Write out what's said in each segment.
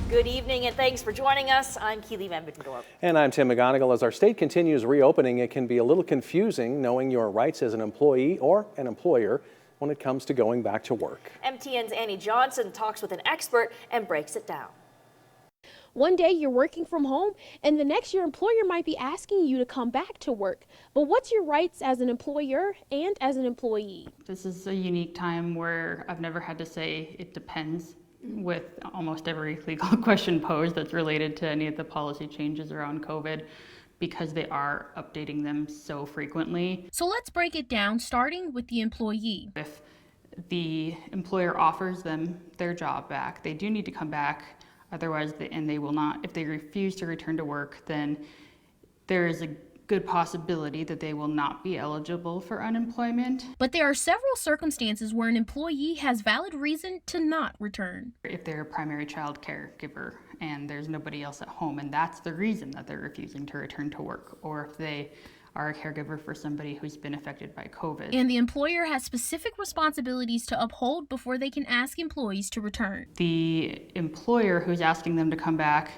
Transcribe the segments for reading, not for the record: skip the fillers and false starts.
Good evening and thanks for joining us. I'm Keely Van Bittendorp. And I'm Tim McGonigal. As our state continues reopening, it can be a little confusing knowing your rights as an employee or an employer when it comes to going back to work. MTN's Annie Johnson talks with an expert and breaks it down. One day you're working from home and the next your employer might be asking you to come back to work. But what's your rights as an employer and as an employee? This is a unique time where I've never had to say it depends with almost every legal question posed that's related to any of the policy changes around COVID, because they are updating them so frequently. So let's break it down, starting with the employee. If the employer offers them their job back, they do need to come back. Otherwise, they will not. If they refuse to return to work, then there is a good possibility that they will not be eligible for unemployment. But there are several circumstances where an employee has valid reason to not return. If they're a primary child caregiver and there's nobody else at home, and that's the reason that they're refusing to return to work, or if they are a caregiver for somebody who's been affected by COVID. And the employer has specific responsibilities to uphold before they can ask employees to return. The employer who's asking them to come back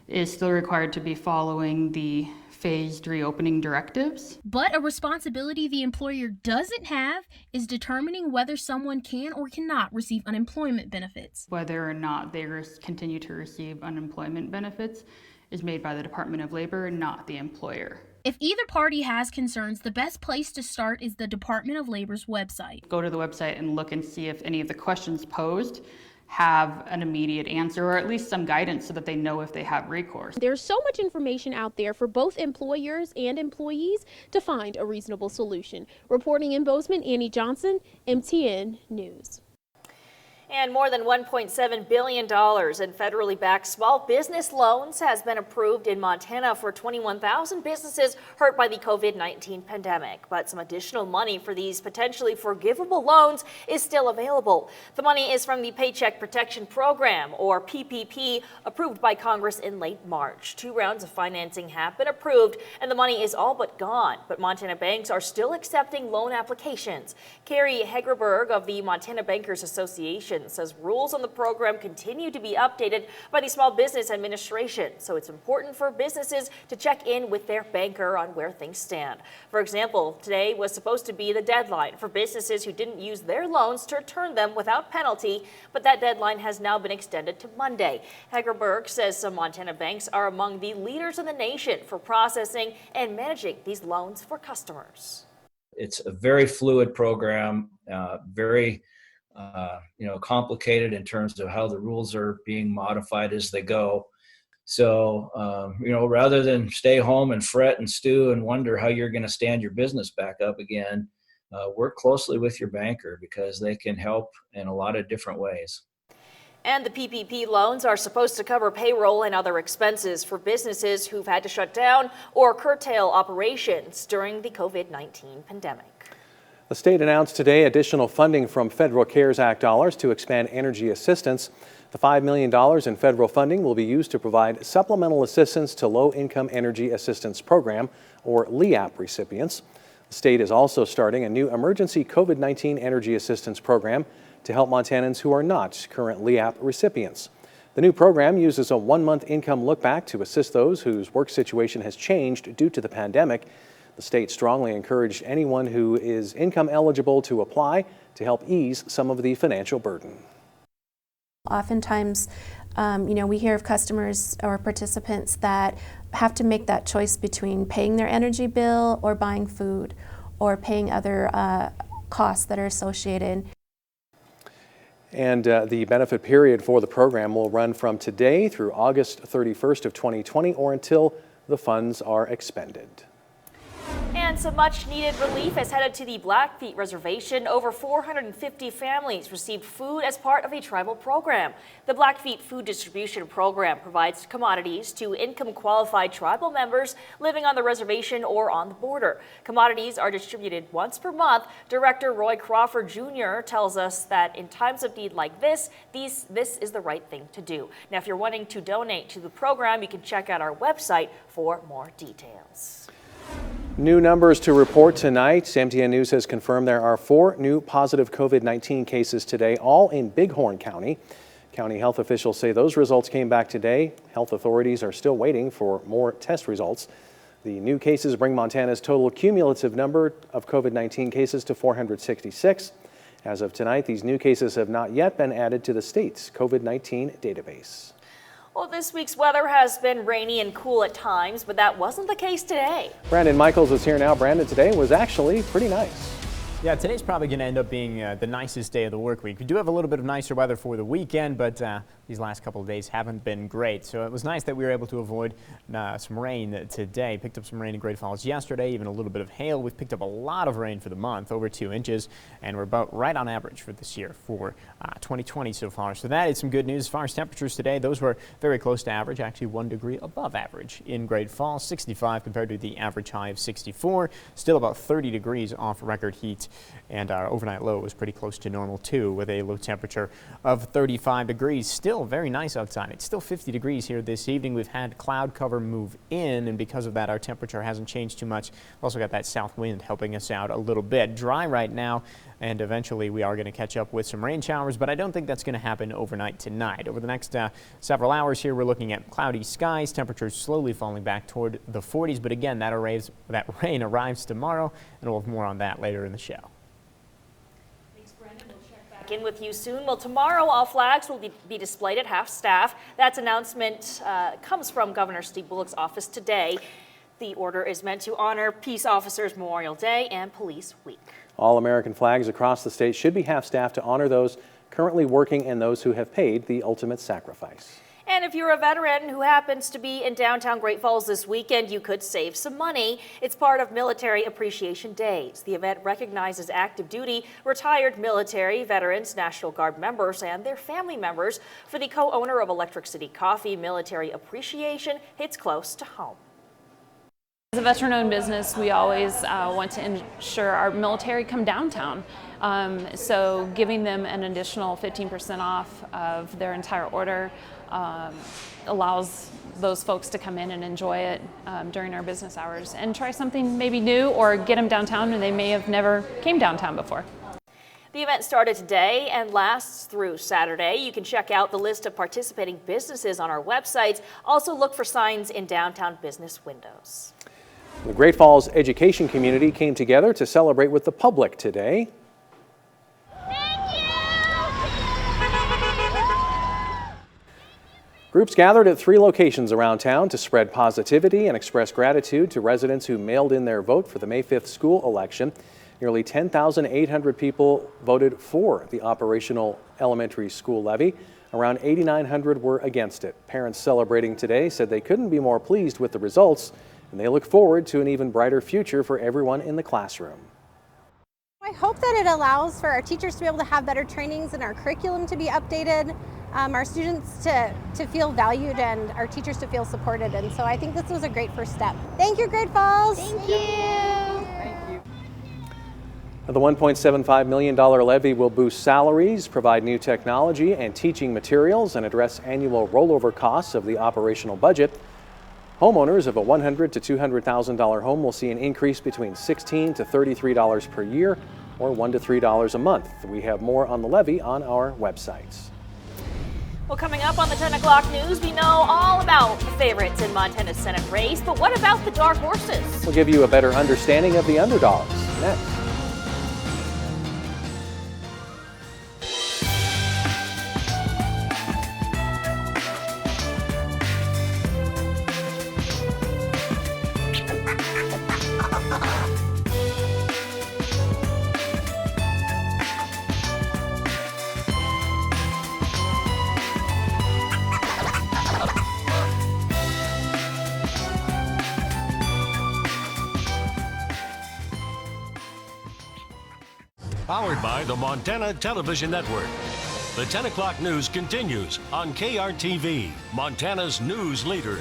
is still required to be following the phased reopening directives. But a responsibility the employer doesn't have is determining whether someone can or cannot receive unemployment benefits. Whether or not they continue to receive unemployment benefits is made by the Department of Labor, not the employer. If either party has concerns, the best place to start is the Department of Labor's website. Go to the website and look and see if any of the questions posed have an immediate answer, or at least some guidance so that they know if they have recourse. There's so much information out there for both employers and employees to find a reasonable solution. Reporting in Bozeman, Annie Johnson, MTN News. And more than $1.7 billion in federally backed small business loans has been approved in Montana for 21,000 businesses hurt by the COVID-19 pandemic. But some additional money for these potentially forgivable loans is still available. The money is from the Paycheck Protection Program, or PPP, approved by Congress in late March. 2 rounds of financing have been approved, and the money is all but gone. But Montana banks are still accepting loan applications. Carrie Hegerberg of the Montana Bankers Association says rules on the program continue to be updated by the Small Business Administration, so it's important for businesses to check in with their banker on where things stand. For example, today was supposed to be the deadline for businesses who didn't use their loans to return them without penalty, but that deadline has now been extended to Monday. Hegerberg says some Montana banks are among the leaders in the nation for processing and managing these loans for customers. It's a very fluid program, very complicated in terms of how the rules are being modified as they go. So, rather than stay home and fret and stew and wonder how you're going to stand your business back up again, work closely with your banker because they can help in a lot of different ways. And the PPP loans are supposed to cover payroll and other expenses for businesses who've had to shut down or curtail operations during the COVID-19 pandemic. The state announced today additional funding from federal CARES Act dollars to expand energy assistance. The $5 million in federal funding will be used to provide supplemental assistance to low-income energy assistance program, or LEAP recipients. The state is also starting a new emergency COVID-19 energy assistance program to help Montanans who are not current LEAP recipients. The new program uses a 1-month income look-back to assist those whose work situation has changed due to the pandemic. The state strongly encouraged anyone who is income eligible to apply to help ease some of the financial burden. Oftentimes, we hear of customers or participants that have to make that choice between paying their energy bill or buying food or paying other costs that are associated. And the benefit period for the program will run from today through August 31st of 2020 or until the funds are expended. And some much-needed relief has headed to the Blackfeet Reservation. Over 450 families received food as part of a tribal program. The Blackfeet Food Distribution Program provides commodities to income-qualified tribal members living on the reservation or on the border. Commodities are distributed once per month. Director Roy Crawford Jr. tells us that in times of need like this is the right thing to do. Now, if you're wanting to donate to the program, you can check out our website for more details. New numbers to report tonight. MTN News has confirmed there are 4 new positive COVID-19 cases today, all in Bighorn County. County health officials say those results came back today. Health authorities are still waiting for more test results. The new cases bring Montana's total cumulative number of COVID-19 cases to 466. As of tonight, these new cases have not yet been added to the state's COVID-19 database. Well, this week's weather has been rainy and cool at times, but that wasn't the case today. Brandon Michaels is here now. Brandon, today was actually pretty nice. Yeah, today's probably going to end up being the nicest day of the work week. We do have a little bit of nicer weather for the weekend, but these last couple of days haven't been great. So it was nice that we were able to avoid some rain today. Picked up some rain in Great Falls yesterday, even a little bit of hail. We've picked up a lot of rain for the month, over 2 inches, and we're about right on average for this year for 2020 so far. So that is some good news. As far as temperatures today, those were very close to average, actually 1 degree above average in Great Falls, 65 compared to the average high of 64. Still about 30 degrees off record heat. And our overnight low was pretty close to normal too, with a low temperature of 35 degrees. Still very nice outside. It's still 50 degrees here this evening. We've had cloud cover move in, and because of that, our temperature hasn't changed too much. We've also got that south wind helping us out a little bit. Dry right now, and eventually we are going to catch up with some rain showers, but I don't think that's going to happen overnight tonight. Over the next several hours here, we're looking at cloudy skies, temperatures slowly falling back toward the 40s, but again, that rain arrives tomorrow, and we'll have more on that later in the show. In with you soon. Well, tomorrow all flags will be displayed at half-staff. That announcement comes from Governor Steve Bullock's office today. The order is meant to honor Peace Officers Memorial Day and Police Week. All American flags across the state should be half-staff to honor those currently working and those who have paid the ultimate sacrifice. And if you're a veteran who happens to be in downtown Great Falls this weekend, you could save some money. It's part of Military Appreciation Days. The event recognizes active duty, retired military, veterans, National Guard members, and their family members. For the co-owner of Electric City Coffee, military appreciation hits close to home. As a veteran-owned business, we always want to ensure our military come downtown. So giving them an additional 15% off of their entire order allows those folks to come in and enjoy it during our business hours and try something maybe new, or get them downtown and they may have never came downtown before. The event started today and lasts through Saturday. You can check out the list of participating businesses on our websites. Also look for signs in downtown business windows. The Great Falls education community came together to celebrate with the public today. Groups gathered at 3 locations around town to spread positivity and express gratitude to residents who mailed in their vote for the May 5th school election. Nearly 10,800 people voted for the operational elementary school levy. Around 8,900 were against it. Parents celebrating today said they couldn't be more pleased with the results, and they look forward to an even brighter future for everyone in the classroom. I hope that it allows for our teachers to be able to have better trainings and our curriculum to be updated, our students to feel valued, and our teachers to feel supported. And so I think this was a great first step. Thank you, Great Falls. Thank you. Thank you. The $1.75 million levy will boost salaries, provide new technology and teaching materials, and address annual rollover costs of the operational budget. Homeowners of a $100,000 to $200,000 home will see an increase between $16 to $33 per year, or $1 to $3 a month. We have more on the levy on our websites. Well, coming up on the 10 o'clock news, we know all about the favorites in Montana's Senate race, but what about the dark horses? We'll give you a better understanding of the underdogs next. Powered by the Montana Television Network. The 10 o'clock news continues on KRTV, Montana's news leader.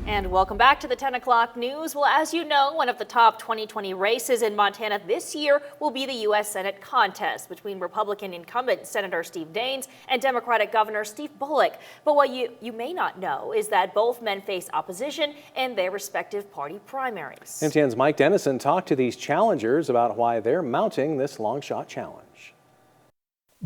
And welcome back to the 10 o'clock news. Well, as you know, one of the top 2020 races in Montana this year will be the U.S. Senate contest between Republican incumbent Senator Steve Daines and Democratic Governor Steve Bullock. But what you may not know is that both men face opposition in their respective party primaries. MTN's Mike Dennison talked to these challengers about why they're mounting this long shot challenge.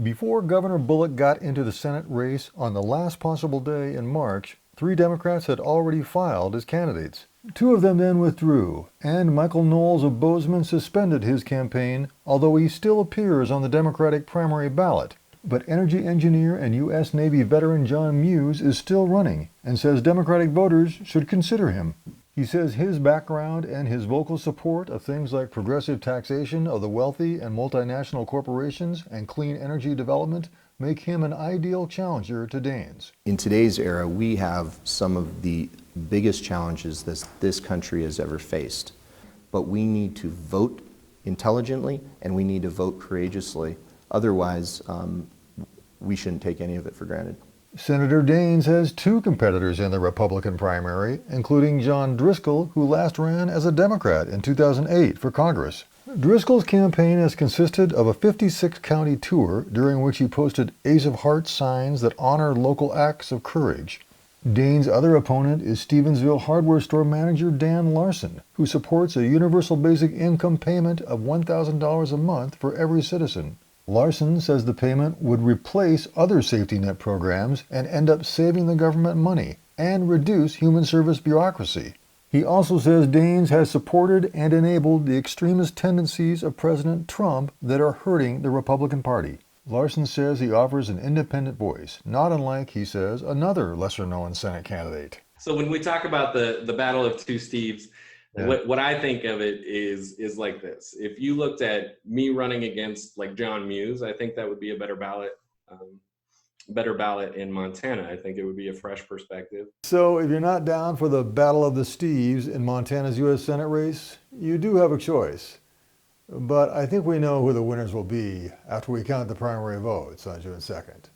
Before Governor Bullock got into the Senate race on the last possible day in March, 3 Democrats had already filed as candidates. 2 of them then withdrew, and Michael Knowles of Bozeman suspended his campaign, although he still appears on the Democratic primary ballot. But energy engineer and U.S. Navy veteran John Muse is still running and says Democratic voters should consider him. He says his background and his vocal support of things like progressive taxation of the wealthy and multinational corporations and clean energy development make him an ideal challenger to Daines. In today's era, we have some of the biggest challenges this country has ever faced. But we need to vote intelligently and we need to vote courageously. Otherwise, we shouldn't take any of it for granted. Senator Daines has 2 competitors in the Republican primary, including John Driscoll, who last ran as a Democrat in 2008 for Congress. Driscoll's campaign has consisted of a 56-county tour during which he posted Ace of Hearts signs that honor local acts of courage. Daines' other opponent is Stevensville hardware store manager Dan Larson, who supports a universal basic income payment of $1,000 a month for every citizen. Larson says the payment would replace other safety net programs and end up saving the government money and reduce human service bureaucracy. He also says Daines has supported and enabled the extremist tendencies of President Trump that are hurting the Republican Party. Larson says he offers an independent voice, not unlike, he says, another lesser-known Senate candidate. So when we talk about the battle of 2 Steves, what I think of it is like this. If you looked at me running against like John Muse, I think that would be a better ballot in Montana. I think it would be a fresh perspective. So if you're not down for the battle of the Steves in Montana's U.S. Senate race, you do have a choice. But I think we know who the winners will be after we count the primary votes on June 2nd.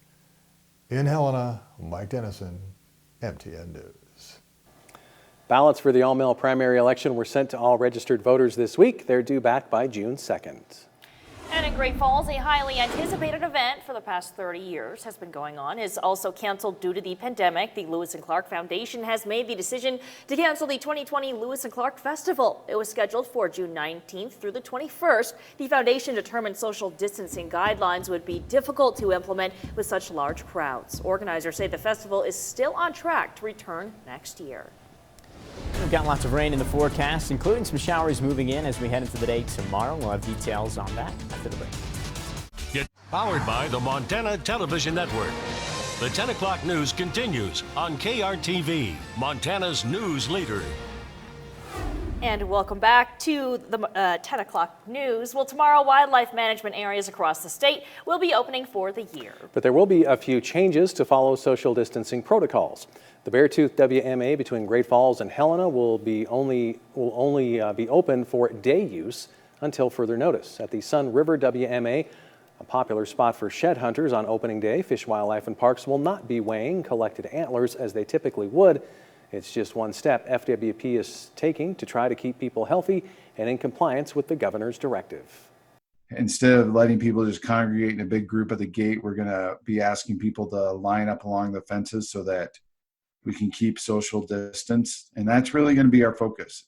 In Helena, Mike Dennison, MTN News. Ballots for the all-male primary election were sent to all registered voters this week. They're due back by June 2nd. And in Great Falls, a highly anticipated event for the past 30 years has been going on is also canceled due to the pandemic. The Lewis and Clark Foundation has made the decision to cancel the 2020 Lewis and Clark Festival. It was scheduled for June 19th through the 21st. The foundation determined social distancing guidelines would be difficult to implement with such large crowds. Organizers say the festival is still on track to return next year. We've got lots of rain in the forecast, including some showers moving in as we head into the day tomorrow. We'll have details on that after the break. Get powered by the Montana Television Network. The 10 o'clock news continues on KRTV, Montana's news leader. And welcome back to the 10 o'clock news. Well, tomorrow, wildlife management areas across the state will be opening for the year. But there will be a few changes to follow social distancing protocols. The Beartooth WMA between Great Falls and Helena will only be open for day use until further notice. At the Sun River WMA, a popular spot for shed hunters on opening day, Fish, Wildlife and Parks will not be weighing collected antlers as they typically would. It's just one step FWP is taking to try to keep people healthy and in compliance with the governor's directive. Instead of letting people just congregate in a big group at the gate, we're going to be asking people to line up along the fences so that we can keep social distance, and that's really going to be our focus.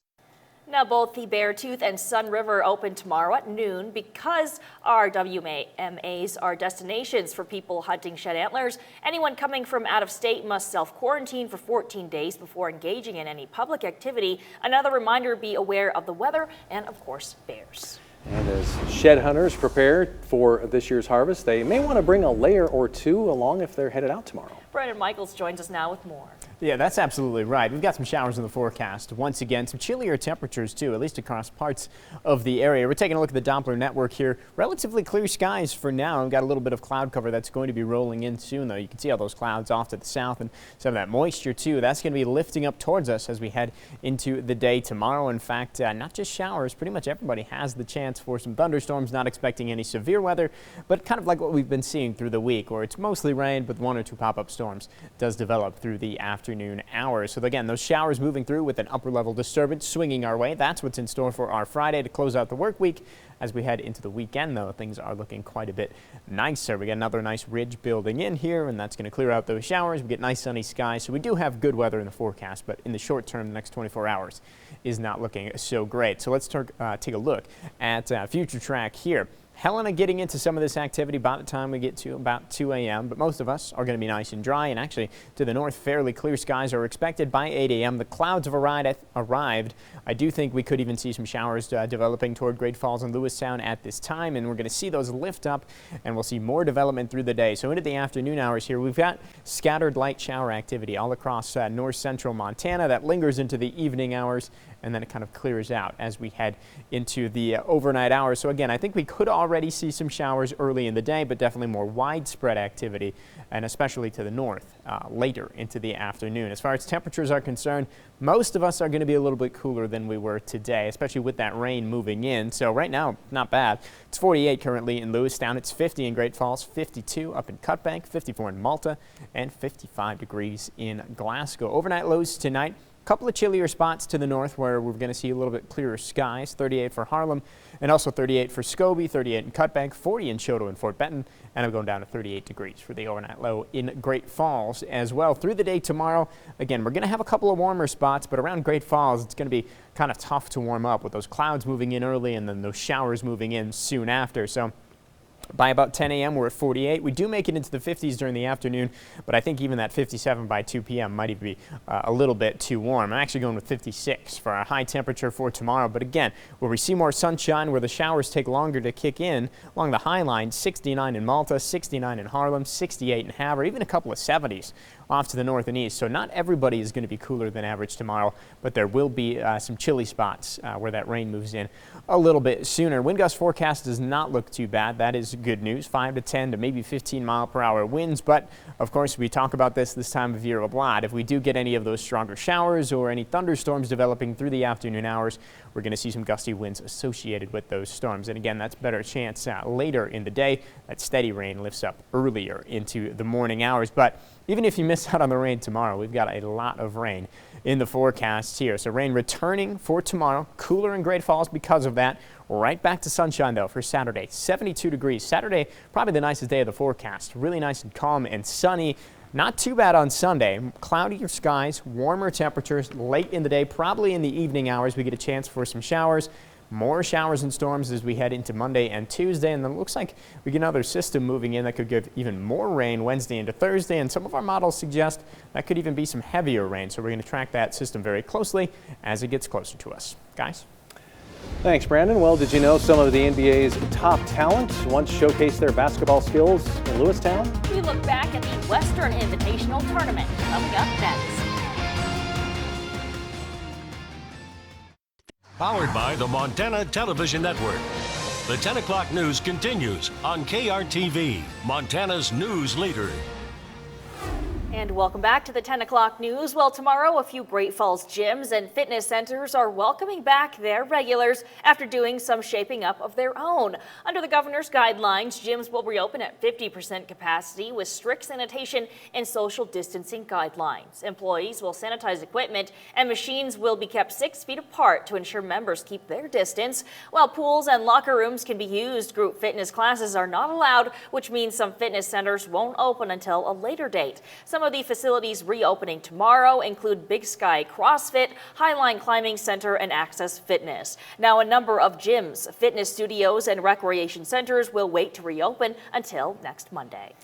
Now, both the Beartooth and Sun River open tomorrow at noon. Because our WMAs are destinations for people hunting shed antlers, anyone coming from out of state must self-quarantine for 14 days before engaging in any public activity. Another reminder, be aware of the weather and, of course, bears. And as shed hunters prepare for this year's harvest, they may want to bring a layer or 2 along if they're headed out tomorrow. Brandon Michaels joins us now with more. Yeah, that's absolutely right. We've got some showers in the forecast. Once again, some chillier temperatures too, at least across parts of the area. We're taking a look at the Doppler network here. Relatively clear skies for now. We've got a little bit of cloud cover that's going to be rolling in soon, though. You can see all those clouds off to the south and some of that moisture too. That's going to be lifting up towards us as we head into the day tomorrow. In fact, not just showers. Pretty much everybody has the chance for some thunderstorms. Not expecting any severe weather, but kind of like what we've been seeing through the week, where it's mostly rain, but 1 or 2 pop-up storms does develop through the afternoon hours. So again, those showers moving through with an upper level disturbance swinging our way. That's what's in store for our Friday to close out the work week. As we head into the weekend, though, things are looking quite a bit nicer. We got another nice ridge building in here, and that's going to clear out those showers. We get nice sunny skies, so we do have good weather in the forecast, but in the short term, the next 24 hours is not looking so great. So let's take a look at future track here. Helena getting into some of this activity by the time we get to about 2 a.m., but most of us are going to be nice and dry, and actually to the north, fairly clear skies are expected by 8 a.m. The clouds have arrived. I do think we could even see some showers developing toward Great Falls and Lewistown at this time, and we're going to see those lift up, and we'll see more development through the day. So into the afternoon hours here, we've got scattered light shower activity all across north central Montana that lingers into the evening hours, and then it kind of clears out as we head into the overnight hours. So again, I think we could already see some showers early in the day, but definitely more widespread activity, and especially to the north later into the afternoon. As far as temperatures are concerned, most of us are going to be a little bit cooler than we were today, especially with that rain moving in. So right now, not bad. It's 48 currently in Lewistown. It's 50 in Great Falls, 52 up in Cutbank, 54 in Malta, and 55 degrees in Glasgow. Overnight lows tonight. Couple of chillier spots to the north where we're going to see a little bit clearer skies. 38 for Harlem, and also 38 for Scobie, 38 in Cutbank, 40 in Choteau and Fort Benton, and I'm going down to 38 degrees for the overnight low in Great Falls as well. Through the day tomorrow, again, we're going to have a couple of warmer spots, but around Great Falls, it's going to be kind of tough to warm up with those clouds moving in early and then those showers moving in soon after. So by about 10 a.m., we're at 48. We do make it into the 50s during the afternoon, but I think even that 57 by 2 p.m. might even be a little bit too warm. I'm actually going with 56 for our high temperature for tomorrow. But again, where we see more sunshine, where the showers take longer to kick in, along the high line, 69 in Malta, 69 in Harlem, 68 in Havre, even a couple of 70s off to the north and east. So not everybody is going to be cooler than average tomorrow, but there will be some chilly spots where that rain moves in a little bit sooner. Wind gust forecast does not look too bad. That is good news. 5 to 10 to maybe 15 mile per hour winds. But of course, we talk about this time of year a lot. If we do get any of those stronger showers or any thunderstorms developing through the afternoon hours, we're going to see some gusty winds associated with those storms. And again, that's better chance later in the day. That steady rain lifts up earlier into the morning hours. But even if you miss out on the rain tomorrow, we've got a lot of rain in the forecast here. So rain returning for tomorrow, cooler in Great Falls because of that. Right back to sunshine though for Saturday, 72 degrees. Saturday, probably the nicest day of the forecast. Really nice and calm and sunny. Not too bad on Sunday. Cloudier skies, warmer temperatures late in the day, probably in the evening hours. We get a chance for some showers. More showers and storms as we head into Monday and Tuesday, and then it looks like we get another system moving in that could give even more rain Wednesday into Thursday, and some of our models suggest that could even be some heavier rain, so we're going to track that system very closely as it gets closer to us. Guys? Thanks, Brandon. Well, did you know some of the NBA's top talent once showcased their basketball skills in Lewistown? We look back at the Western Invitational Tournament coming up next. Powered by the Montana Television Network. The 10 o'clock news continues on KRTV, Montana's news leader. And welcome back to the 10 o'clock news. Well, tomorrow, a few Great Falls gyms and fitness centers are welcoming back their regulars after doing some shaping up of their own. Under the governor's guidelines, gyms will reopen at 50% capacity with strict sanitation and social distancing guidelines. Employees will sanitize equipment and machines will be kept 6 feet apart to ensure members keep their distance. While pools and locker rooms can be used, group fitness classes are not allowed, which means some fitness centers won't open until a later date. Some of the facilities reopening tomorrow include Big Sky CrossFit, Highline Climbing Center, and Access Fitness. Now, a number of gyms, fitness studios, and recreation centers will wait to reopen until next Monday.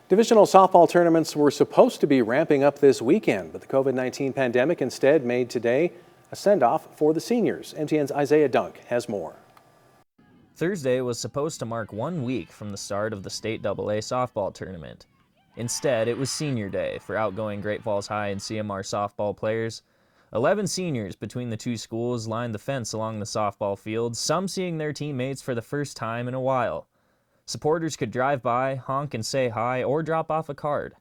Divisional softball tournaments were supposed to be ramping up this weekend, but the COVID-19 pandemic instead made today a send-off for the seniors. MTN's Isaiah Dunk has more. Thursday was supposed to mark 1 week from the start of the state AA softball tournament. Instead, it was senior day for outgoing Great Falls High and CMR softball players. 11 seniors between the two schools lined the fence along the softball field, some seeing their teammates for the first time in a while. Supporters could drive by, honk and say hi, or drop off a card.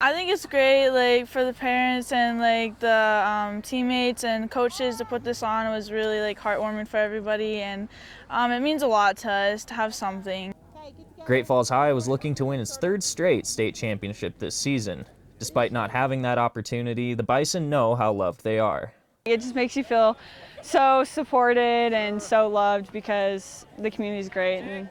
I think it's great, for the parents and the teammates and coaches to put this on. It was really heartwarming for everybody, and it means a lot to us to have something. Great Falls High was looking to win its 3rd straight state championship this season. Despite not having that opportunity, the Bison know how loved they are. It just makes you feel so supported and so loved because the community's great, and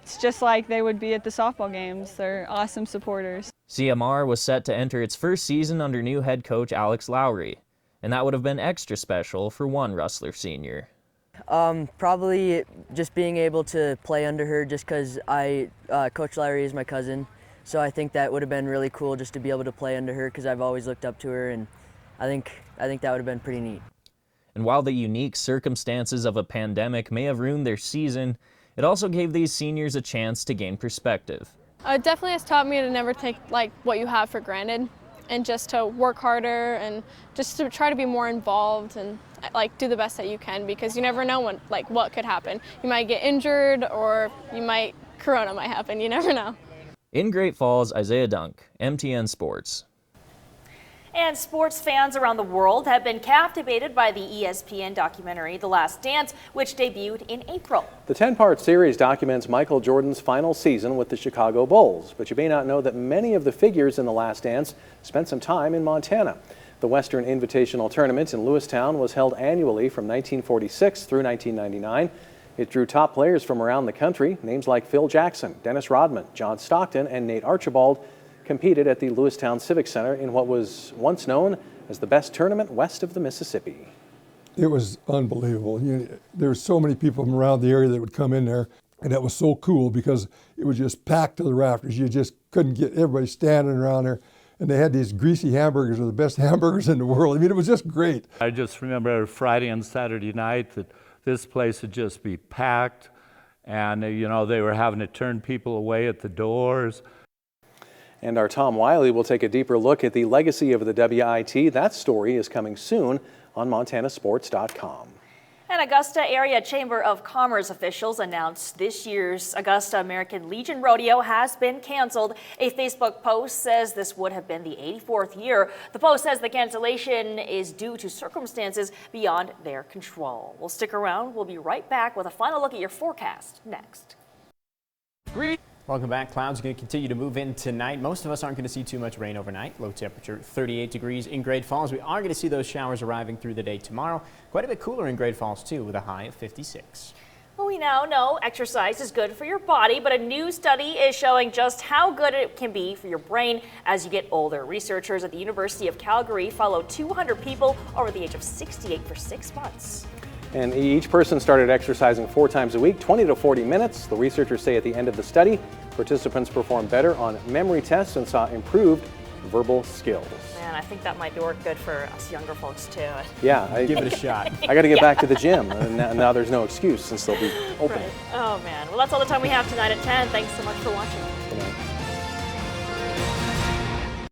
it's just like they would be at the softball games. They're awesome supporters. CMR was set to enter its first season under new head coach Alex Lowry, and that would have been extra special for one Rustler senior. Probably just being able to play under her, just because Coach Lowry is my cousin, so I think that would have been really cool just to be able to play under her, because I've always looked up to her, and I think that would have been pretty neat. And while the unique circumstances of a pandemic may have ruined their season, it also gave these seniors a chance to gain perspective. It definitely has taught me to never take what you have for granted, and just to work harder and just to try to be more involved and do the best that you can, because you never know what could happen. You might get injured, or Corona might happen. You never know. In Great Falls, Isaiah Dunk, MTN Sports. And sports fans around the world have been captivated by the ESPN documentary The Last Dance, which debuted in April. The 10-part series documents Michael Jordan's final season with the Chicago Bulls, but you may not know that many of the figures in The Last Dance spent some time in Montana. The Western Invitational Tournament in Lewistown was held annually from 1946 through 1999. It drew top players from around the country. Names like Phil Jackson, Dennis Rodman, John Stockton, and Nate Archibald competed at the Lewistown Civic Center in what was once known as the best tournament west of the Mississippi. It was unbelievable. There were so many people from around the area that would come in there, and that was so cool because it was just packed to the rafters. You just couldn't get everybody standing around there. And they had these greasy hamburgers, were the best hamburgers in the world. I mean, it was just great. I just remember Friday and Saturday night that this place would just be packed, and they were having to turn people away at the doors. And our Tom Wiley will take a deeper look at the legacy of the WIT. That story is coming soon on montanasports.com. And Augusta Area Chamber of Commerce officials announced this year's Augusta American Legion Rodeo has been canceled. A Facebook post says this would have been the 84th year. The post says the cancellation is due to circumstances beyond their control. We'll stick around. We'll be right back with a final look at your forecast next. Welcome back. Clouds are going to continue to move in tonight. Most of us aren't going to see too much rain overnight. Low temperature 38 degrees in Great Falls. We are going to see those showers arriving through the day tomorrow. Quite a bit cooler in Great Falls too, with a high of 56. Well, we now know exercise is good for your body, but a new study is showing just how good it can be for your brain as you get older. Researchers at the University of Calgary followed 200 people over the age of 68 for 6 months. And each person started exercising 4 times a week, 20 to 40 minutes. The researchers say at the end of the study, participants performed better on memory tests and saw improved verbal skills. Man, I think that might work good for us younger folks too. Yeah, give it a shot. I got to get back to the gym, and now there's no excuse since they'll be open. Right. Oh man, well that's all the time we have tonight at 10. Thanks so much for watching.